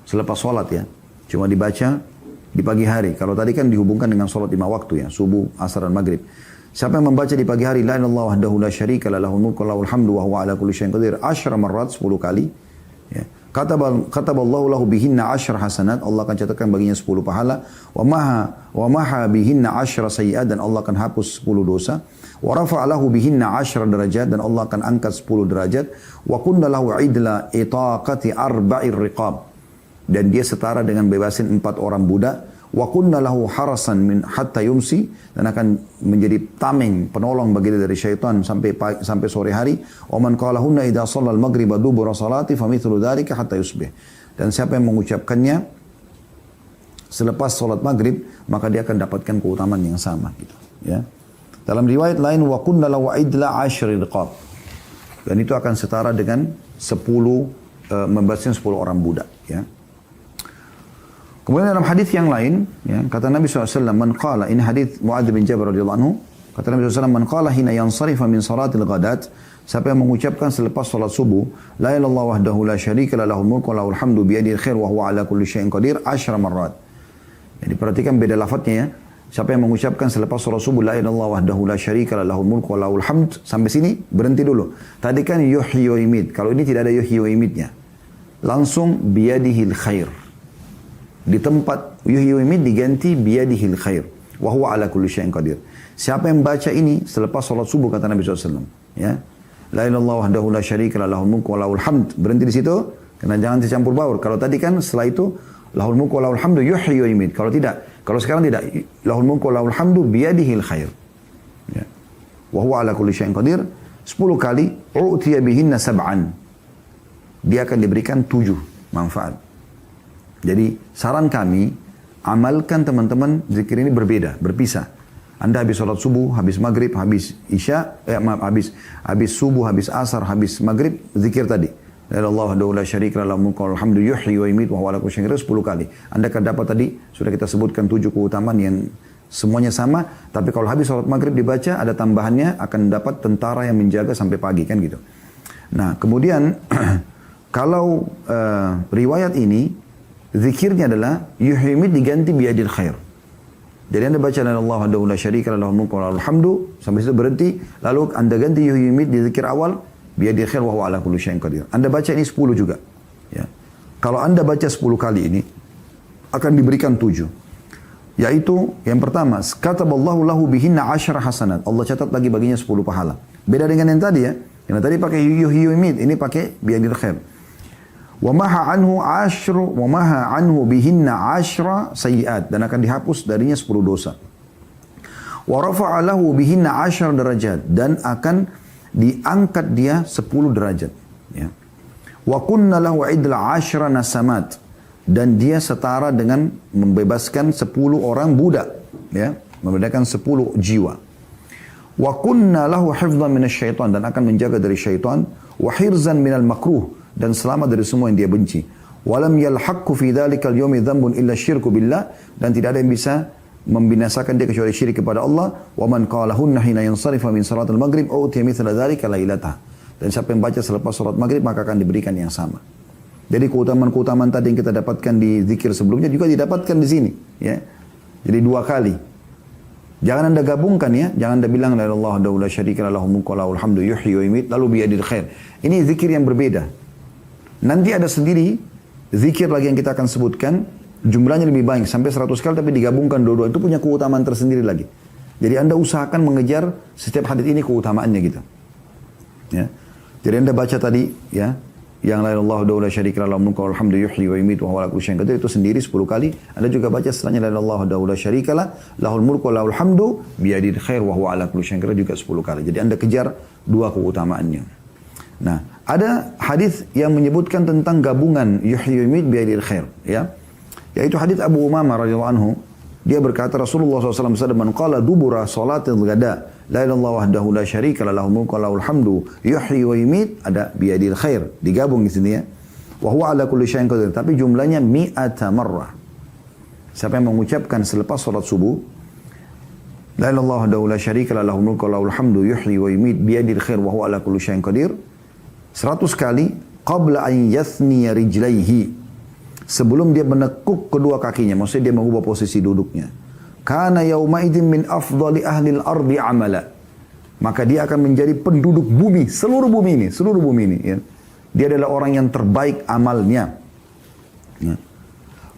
A: selepas sholat ya, cuma dibaca di pagi hari. Kalau tadi kan dihubungkan dengan sholat 5 waktu ya, subuh, asar dan maghrib. Siapa yang membaca di pagi hari la ilaha illallah wahdahu la syarikalah lahul mulku wa lahul hamdu wa huwa ala kulli syai'in qadir 10 marrat, 10 kali. Ya. Kataballahu lahu bihinna 10 hasanat, Allah akan catatkan baginya 10 pahala. Wa maha bihinna 10 sayyi'at, dan Allah akan hapus 10 dosa. Wa rafa'a lahu bihinna 10 derajat, dan Allah akan angkat 10 derajat. Wa kunna lahu idla itaqati 4 riqab, dan dia setara dengan bebasin 4 orang budak. Wa kunna lahu harasan min hatta yumsi, dan akan menjadi tameng, penolong bagi dia dari syaitan sampai sore hari. Wa man qalahunna idza shallal maghriba dubura salati famithlu dzalika hatta yusbih. Dan siapa yang mengucapkannya selepas salat maghrib, maka dia akan dapatkan keutamaan yang sama gitu, ya. Dalam riwayat lain, wa kunna lahu idla 10 riqab, dan itu akan setara dengan 10 membebaskan 10 orang budak, ya. Kemudian dalam hadis yang lain, ya, kata Nabi SAW, man qala, ini hadis Mu'adz bin Jabal radhiyallahu anhu, kata Nabi SAW, man qala hina yansarifa min salatil ghadat, siapa yang mengucapkan selepas salat subuh, la ilaha illallah wahdahu la syarika lah lahul mulku wa lahul hamdu biyadihil khair wa huwa ala kulli syai'in qadir 10 marrat. Jadi perhatikan beda lafadznya ya. Siapa yang mengucapkan selepas salat subuh, la ilaha illallah wahdahu la syarika lah lahul mulku wa lahul hamd, sampai sini berhenti dulu. Tadi kan yuhyi wa yumit, kalau ini tidak ada yuhyi wa yumitnya. Langsung biyadihil khair. Di tempat yuhyi wa yumiit diganti biyadihil khair wa huwa ala kulli syai'in qadir. Siapa yang baca ini selepas salat subuh, kata Nabi SAW, ya, la ilaha illallah wahdahu la syarika lah lahul mulku wa lahul hamd, berhenti di situ karena jangan dicampur baur. Kalau tadi kan setelah itu lahul mulku wa lahul hamdu yuhyi wa yumiit. Kalau sekarang tidak, lahul mulku wa lahul hamdu biyadihil khair, ya, wa huwa ala kulli syai'in qadir 10 kali. U'tiya bihinna sab'an, dia akan diberikan 7 manfaat. Jadi saran kami, amalkan teman-teman zikir ini berbeda, berpisah. Anda habis sholat subuh, habis maghrib, habis isya, habis subuh, habis asar, habis maghrib, zikir tadi. La ilaha illallah wahdahu la syarika lah lahul mulku wa lahul hamdu yuhyi wa yumiit wa huwa ala kulli syai'in qadir 10 kali. Anda akan dapat tadi, sudah kita sebutkan 7 keutamaan yang semuanya sama, tapi kalau habis sholat maghrib dibaca, ada tambahannya, akan dapat tentara yang menjaga sampai pagi, kan gitu. Nah, kemudian kalau riwayat ini, zikirnya adalah yuhyi wa yumiit diganti biyadil khair. Jadi Anda baca la ilaha illallah wahdahu la syarika lah lahul mulku wa lahul hamdu, sampai situ berhenti, lalu Anda ganti yuhyi wa yumiit di zikir awal biyadil khair wa huwa ala kulli syai'in qadir. Anda baca ini 10 juga, ya. Kalau Anda baca 10 kali ini akan diberikan 7. Yaitu yang pertama, kataballahu lahu bihinna 10 hasanat. Allah catat lagi baginya 10 pahala. Beda dengan yang tadi ya. Yang tadi pakai yuhyi wa yumiit, ini pakai biyadil khair. Wa maha anhu bihinna 10 sayyi'at, dan akan dihapus darinya 10 dosa. Wa rafa'a lahu bihinna 10 derajat, dan akan diangkat dia 10 derajat, ya. Wa kunna lahu idla 10 nasamat, dan dia setara dengan membebaskan 10 orang budak, ya, membebaskan 10 jiwa. Wa kunna lahu hifdhan minasyaitan, dan akan menjaga dari syaitan. Wa hirzan minal makruh, dan selamat dari semua yang dia benci. Walam yalhaqqu fi dzalikal yawmi dzambun illa syirku billah, dan tidak ada yang bisa membinasakan dia kecuali syirik kepada Allah. Wa man qalahunna hina yansarifa min salatil maghrib utiya mithla dzalika lailataha, dan siapa yang baca selepas salat maghrib maka akan diberikan yang sama. Jadi keutamaan-keutamaan tadi yang kita dapatkan di zikir sebelumnya juga didapatkan di sini, ya. Jadi 2 kali. Jangan Anda gabungkan ya, jangan Anda bilang la ilaha illallah wahdahu la syarika lah lahul mulku wa lahul hamdu yuhyi wa yumiit lalu biyadil khair. Ini zikir yang berbeda. Nanti ada sendiri zikir lagi yang kita akan sebutkan, jumlahnya lebih banyak sampai 100 kali, tapi digabungkan dua-dua itu punya keutamaan tersendiri lagi. Jadi Anda usahakan mengejar setiap hadis ini keutamaannya gitu. Ya. Jadi Anda baca tadi ya, yang la ilaha illallah wahdahu la syarika lahu mulku wa lahul hamdu yuhyi wa yumiitu wa huwa ala kulli syai'in qadir itu sendiri 10 kali. Anda juga baca setelahnya la ilaha illallah wahdahu la syarika lahul mulku wa lahul hamdu biyadihil khair wa huwa ala kulli syai'in qadir juga 10 kali. Jadi Anda kejar dua keutamaannya. Nah, ada hadis yang menyebutkan tentang gabungan yuhyi wa yumiit biyadihil khair, ya. Yaitu hadis Abu Umamah radhiyallahu anhu. Dia berkata Rasulullah SAW bersabda, "Man qala dubura salatil ghada, la ilaha illallah wahdahu la syarika lahu mulku wa lahul hamdu, yuhyi wa yumiit," ada biyadil khair, digabung di sini ya. Wa huwa ala kulli syai'in qadir, tapi jumlahnya mi'ata marrah. Siapa yang mengucapkan selepas salat subuh, la ilaha illallah wahdahu la syarika lahu mulku wa lahul hamdu, yuhyi wa yumiit biyadil khair wa huwa ala kulli syai'in qadir, 100 kali qabla an yathniya rijlaihi, sebelum dia menekuk kedua kakinya, maksudnya dia mengubah posisi duduknya. Kana yauma idzin min afdali ahlil ardi amala. Maka dia akan menjadi penduduk bumi, seluruh bumi ini. Ya. Dia adalah orang yang terbaik amalnya. Ya.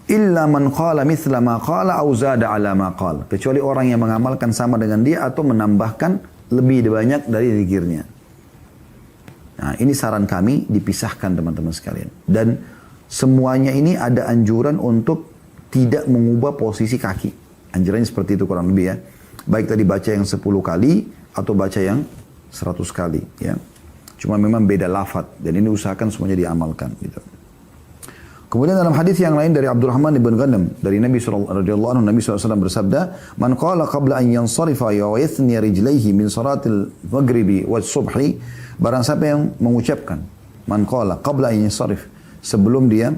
A: Illa man qala mithla ma qala au zada ala ma qala. Kecuali orang yang mengamalkan sama dengan dia atau menambahkan lebih banyak dari zikirnya. Nah, ini saran kami dipisahkan teman-teman sekalian. Dan semuanya ini ada anjuran untuk tidak mengubah posisi kaki. Anjurannya seperti itu kurang lebih ya. Baik tadi baca yang 10 kali atau baca yang 100 kali ya. Cuma memang beda lafaz dan ini usahakan semuanya diamalkan gitu. Kemudian dalam hadis yang lain dari Abdurrahman bin Ghanam dari Nabi sallallahu alaihi wasallam bersabda, "Man qala qabla an yansarifa wa yathni rijlaihi min salatil maghribi was subhi," barang siapa yang mengucapkan man qala qabla an yansarif, sebelum dia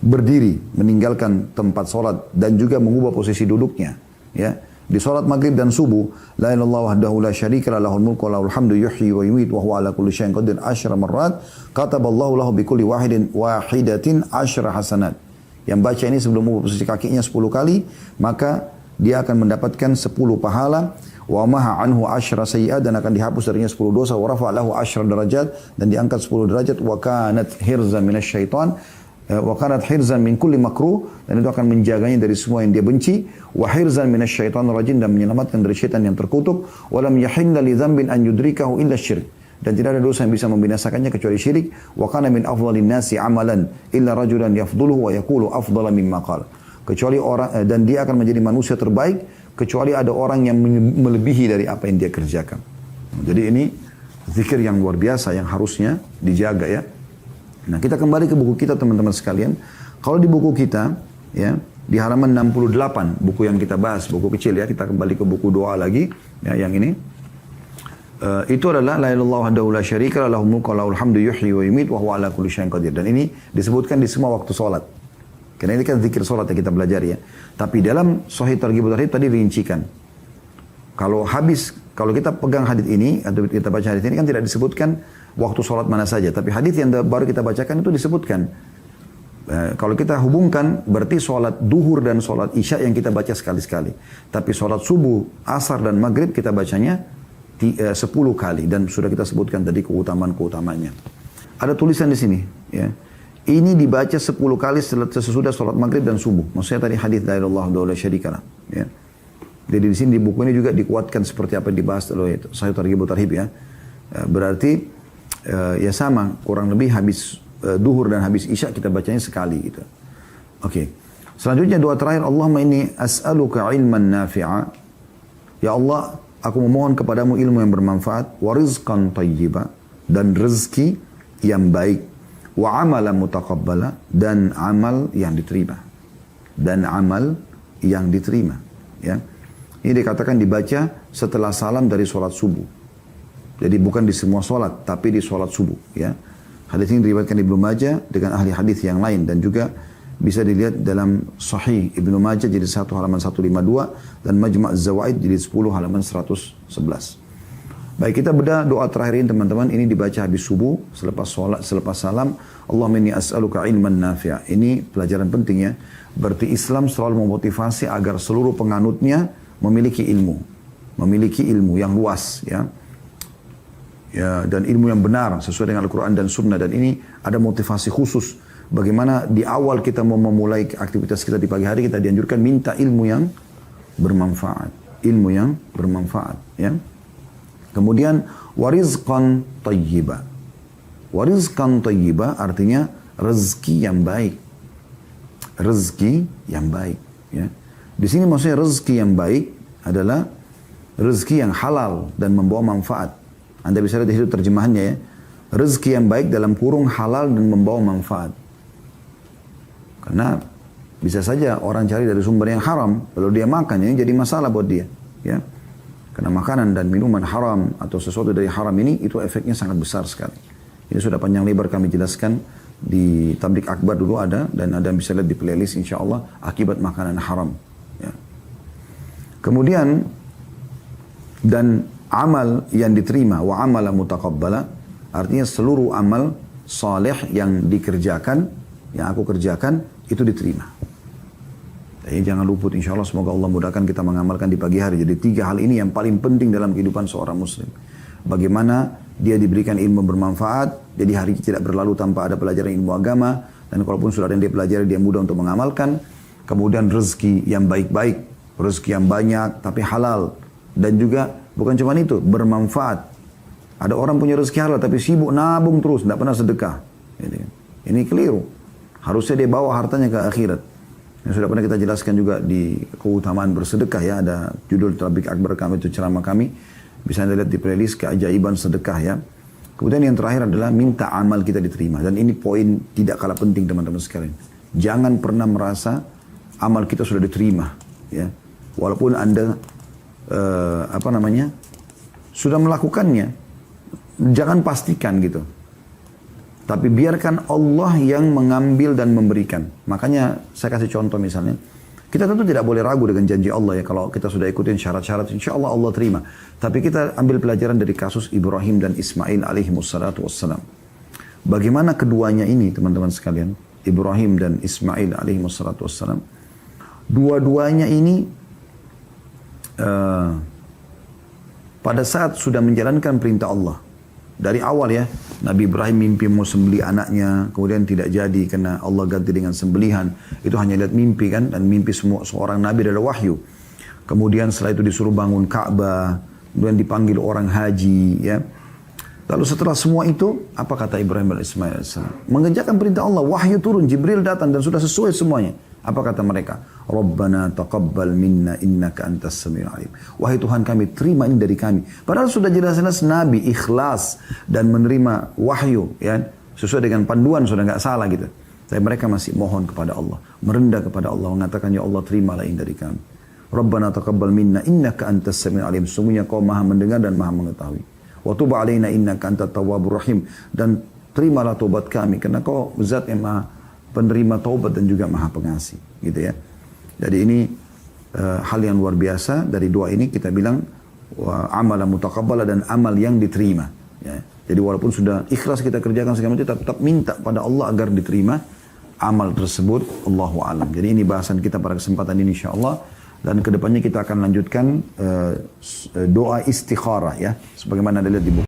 A: berdiri meninggalkan tempat sholat dan juga mengubah posisi duduknya ya di sholat maghrib dan subuh, la ilaha illallah wahdahu la syarika lahul mulku wa lahul hamdu yuhyi wa yumiit wa huwa ala kulli syai'in qadir 10 marrat, kataballahu lahu bi kulli wahidatin 10 hasanat. Yang baca ini sebelum mengubah posisi kakinya 10 kali, maka dia akan mendapatkan 10 pahala. Wa maha anhu 10 sayyi'at, dan akan dihapus darinya 10 dosa. Wa rafa'alahu 10 derajat, dan diangkat 10 derajat. Wa kanat hirzan minasyaitan, wa kanat hirzan min kulli makruh, dan itu akan menjaganya dari semua yang dia benci. Wa hirzan minasyaitanir rajim, dan menyelamatkan dari syaitan yang terkutuk. Wa lam yahilla li dzambin an yudrikahu illa syirik, dan tidak ada dosa yang bisa membinasakannya kecuali syirik. Wa kana min afdhalin nasi amalan illa rajulan yafdhuluhu wa yaqulu afdhala mimma qala, kecuali orang, dan dia akan menjadi manusia terbaik kecuali ada orang yang melebihi dari apa yang dia kerjakan. Jadi ini zikir yang luar biasa yang harusnya dijaga ya. Nah, kita kembali ke buku kita teman-teman sekalian. Kalau di buku kita ya, di halaman 68, buku yang kita bahas, buku kecil ya, kita kembali ke buku doa lagi ya, yang ini. Itu adalah la ilaha illallah wahdahu la syarika lahu mulku wa lahul hamdu yuhyi wa yumiit wa huwa ala kulli syai'in qadir. Dan ini disebutkan di semua waktu salat. Karena ini kan zikir salat yang kita belajar ya. Tapi dalam Sahih Targhib wa Tarhib tadi rincikan. Kalau kita pegang hadis ini atau kita baca hadis ini kan tidak disebutkan waktu salat mana saja, tapi hadis yang baru kita bacakan itu disebutkan. Kalau kita hubungkan berarti salat duhur dan salat isya yang kita baca sekali-sekali. Tapi salat subuh, asar dan maghrib kita bacanya 10 kali, dan sudah kita sebutkan tadi keutamaan-keutamanya. Ada tulisan di sini ya. Ini dibaca 10 kali sesudah sholat maghrib dan subuh. Maksudnya tadi hadis la ilaha illallah wahdahu la syarika lahu. Ya. Jadi di sini di buku ini juga dikuatkan seperti apa yang dibahas oleh Sahih Targhib wa Tarhib ya. Berarti ya sama, kurang lebih habis duhur dan habis isya kita bacanya sekali gitu. Oke. Selanjutnya doa terakhir, Allahumma inni as'aluka ilman nafi'a. Ya Allah, aku memohon kepadamu ilmu yang bermanfaat, wa rizqan thayyiba, dan rezeki yang baik. Wa amalan mutaqabbala, dan amal yang diterima. Ya. Ini dikatakan dibaca setelah salam dari sholat subuh. Jadi bukan di semua sholat, tapi di sholat subuh. Ya. Hadis ini diriwayatkan Ibnu Majah dengan ahli hadis yang lain, dan juga bisa dilihat dalam Sahih Ibnu Majah jadi 1 halaman 152 dan Majma' Az-Zawaid jadi 10 halaman 111. Baik, kita bedah doa terakhir ini teman-teman. Ini dibaca habis subuh, selepas sholat, selepas salam. Allahumma inni as'aluka ilman nafi'a. Ini pelajaran penting ya. Berarti Islam selalu memotivasi agar seluruh penganutnya memiliki ilmu yang luas ya. Ya, dan ilmu yang benar sesuai dengan Al-Quran dan Sunnah. Dan ini ada motivasi khusus. Bagaimana di awal kita mau memulai aktivitas kita di pagi hari, kita dianjurkan minta ilmu yang bermanfaat. Ya. Kemudian warizqan thayyiba. Wa rizqan thayyiba artinya rezeki yang baik. Rezeki yang baik. Ya. Di sini maksudnya rezeki yang baik adalah rezeki yang halal dan membawa manfaat. Anda bisa lihat di situ terjemahannya ya. Rezeki yang baik dalam kurung halal dan membawa manfaat. Karena bisa saja orang cari dari sumber yang haram, lalu dia makan, ini jadi masalah buat dia. Ya. Karena makanan dan minuman haram atau sesuatu dari haram ini, itu efeknya sangat besar sekali. Ini sudah panjang lebar kami jelaskan di Tablik Akbar dulu ada, dan ada bisa lihat di playlist insya Allah, akibat makanan haram. Ya. Kemudian, dan amal yang diterima, wa amala mutaqabbala, artinya seluruh amal saleh yang dikerjakan, yang aku kerjakan, itu diterima. Jadi jangan luput, insya Allah semoga Allah mudahkan kita mengamalkan di pagi hari. Jadi 3 hal ini yang paling penting dalam kehidupan seorang muslim. Bagaimana dia diberikan ilmu bermanfaat, jadi hari tidak berlalu tanpa ada pelajaran ilmu agama, dan kalaupun sudah ada yang dia pelajari, dia mudah untuk mengamalkan. Kemudian rezeki yang baik-baik, rezeki yang banyak tapi halal, dan juga bukan cuma itu, bermanfaat. Ada orang punya rezeki halal tapi sibuk nabung terus, tidak pernah sedekah. Ini keliru. Harusnya dia bawa hartanya ke akhirat. Yang sudah pernah kita jelaskan juga di keutamaan bersedekah ya, ada judul Tablik Akbar kami, itu ceramah kami. Bisa Anda lihat di playlist keajaiban sedekah ya. Kemudian yang terakhir adalah minta amal kita diterima. Dan ini poin tidak kalah penting teman-teman sekalian. Jangan pernah merasa amal kita sudah diterima. Ya. Walaupun Anda sudah melakukannya. Jangan pastikan gitu. Tapi biarkan Allah yang mengambil dan memberikan. Makanya saya kasih contoh misalnya. Kita tentu tidak boleh ragu dengan janji Allah ya. Kalau kita sudah ikutin syarat-syarat, insya Allah Allah terima. Tapi kita ambil pelajaran dari kasus Ibrahim dan Ismail alaihimussalatu wassalam. Bagaimana keduanya ini teman-teman sekalian. Ibrahim dan Ismail alaihimussalatu wassalam. Dua-duanya ini pada saat sudah menjalankan perintah Allah. Dari awal ya, Nabi Ibrahim mimpi mau sembelih anaknya, kemudian tidak jadi karena Allah ganti dengan sembelihan. Itu hanya lihat mimpi kan, dan mimpi semua seorang Nabi adalah wahyu. Kemudian setelah itu disuruh bangun Ka'bah, kemudian dipanggil orang haji ya. Lalu setelah semua itu, apa kata Ibrahim dan Ismail AS? Mengerjakan perintah Allah, wahyu turun, Jibril datang dan sudah sesuai semuanya. Apa kata mereka? Rabbana taqabbal minna innaka antas samiul alim. Wahai Tuhan kami, terima ini dari kami. Padahal sudah jelas-jelas Nabi ikhlas dan menerima wahyu, ya, sesuai dengan panduan, sudah nggak salah gitu. Tapi mereka masih mohon kepada Allah, merendah kepada Allah, mengatakan ya Allah terimalah ini dari kami. Rabbana taqabbal minna innaka antas samiul alim. Sungguhnya Kau Maha mendengar dan Maha mengetahui. Wa tub alaina innaka antat tawwabur rahim. Dan terimalah taubat kami karena Kau Zat yang Maha penerima taubat dan juga Maha pengasih, gitu ya. Jadi ini hal yang luar biasa. Dari doa ini kita bilang amal mutaqabbala, dan amal yang diterima. Ya. Jadi walaupun sudah ikhlas kita kerjakan segala macam, tetap minta pada Allah agar diterima amal tersebut. Allahu a'lam. Jadi ini bahasan kita pada kesempatan ini insyaallah. Dan kedepannya kita akan lanjutkan doa istikharah ya, sebagaimana ada lihat di buku.